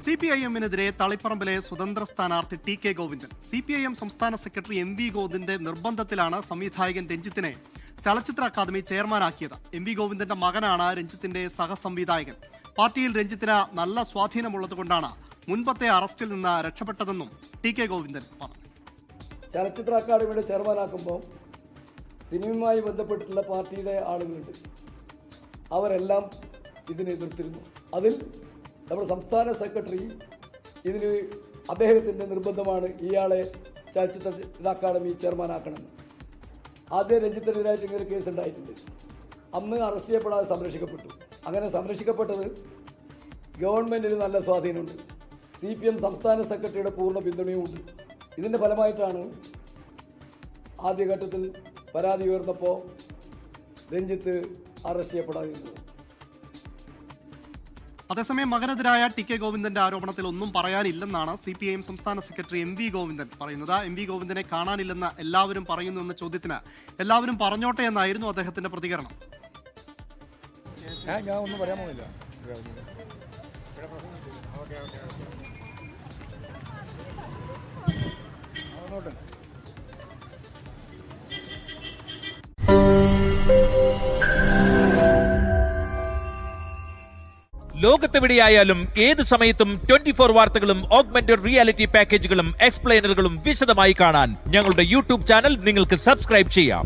CPIM-നെതിരെ തളിപ്പറമ്പിലെ സ്വതന്ത്ര സ്ഥാനാർത്ഥി TK Govindan. CPIM സംസ്ഥാന സെക്രട്ടറി MV ഗോവിന്ദന്റെ നിർബന്ധത്തിലാണ് സംവിധായകൻ രഞ്ജിത്തിനെ ചലച്ചിത്ര അക്കാദമി ചെയർമാനാക്കിയത്. MV ഗോവിന്ദന്റെ മകനാണ് രഞ്ജിത്തിന്റെ സഹസംവിധായകൻ. പാർട്ടിയിൽ രഞ്ജിത്തിന് നല്ല സ്വാധീനമുള്ളതുകൊണ്ടാണ് മുൻപത്തെ അറസ്റ്റിൽ നിന്ന് രക്ഷപ്പെട്ടതെന്നും TK ഗോവിന്ദൻ പറഞ്ഞു. ചലച്ചിത്ര അക്കാദമിയുടെ ചെയർമാനാക്കുമ്പോൾ സിനിമയുമായി ബന്ധപ്പെട്ടിട്ടുള്ള പാർട്ടിയുടെ ആളുകളുണ്ട്, അവരെല്ലാം ഇതിനെ എതിർത്തിരുന്നു. അതിൽ നമ്മുടെ സംസ്ഥാന സെക്രട്ടറി ഇതിന് അദ്ദേഹത്തിൻ്റെ നിർബന്ധമാണ് ഇയാളെ ചലച്ചിത്ര അക്കാദമി ചെയർമാനാക്കണമെന്ന്. ആദ്യം രഞ്ജിത്തിനെതിരായിട്ട് ഇങ്ങനെ കേസ് ഉണ്ടായിട്ടുണ്ട്. അന്ന് അറസ്റ്റ് ചെയ്യപ്പെടാതെ സംരക്ഷിക്കപ്പെട്ടു. അങ്ങനെ സംരക്ഷിക്കപ്പെട്ടത് ഗവൺമെൻറ്റിന് നല്ല സ്വാധീനമുണ്ട്. CPM സംസ്ഥാന സെക്രട്ടറിയുടെ പൂർണ്ണ പിന്തുണയുമുണ്ട്. ഇതിൻ്റെ ഫലമായിട്ടാണ് ആദ്യഘട്ടത്തിൽ പരാതി ഉയർന്നപ്പോൾ രഞ്ജിത്ത് അറസ്റ്റ് ചെയ്യപ്പെടാതിരുന്നത്. അതേസമയം മകനെതിരായ TK ഗോവിന്ദന്റെ ആരോപണത്തിൽ ഒന്നും പറയാനില്ലെന്നാണ് CPIM സംസ്ഥാന സെക്രട്ടറി MV ഗോവിന്ദൻ പറയുന്നത്. MV ഗോവിന്ദനെ കാണാനില്ലെന്ന് എല്ലാവരും പറയുന്നു എന്ന ചോദ്യത്തിന് എല്ലാവരും പറഞ്ഞോട്ടെ എന്നായിരുന്നു അദ്ദേഹത്തിന്റെ പ്രതികരണം. ഞാൻ ഒന്നും പറയാൻ പോകുന്നില്ല. ലോകത്തെവിടെയായാലും ഏത് സമയത്തും 24 വാർത്തകളും ഓഗ്മെന്റഡ് റിയാലിറ്റി പാക്കേജുകളും എക്സ്പ്ലെയിനറുകളും വിശദമായി കാണാൻ ഞങ്ങളുടെ YouTube ചാനൽ നിങ്ങൾക്ക് സബ്സ്ക്രൈബ് ചെയ്യാം.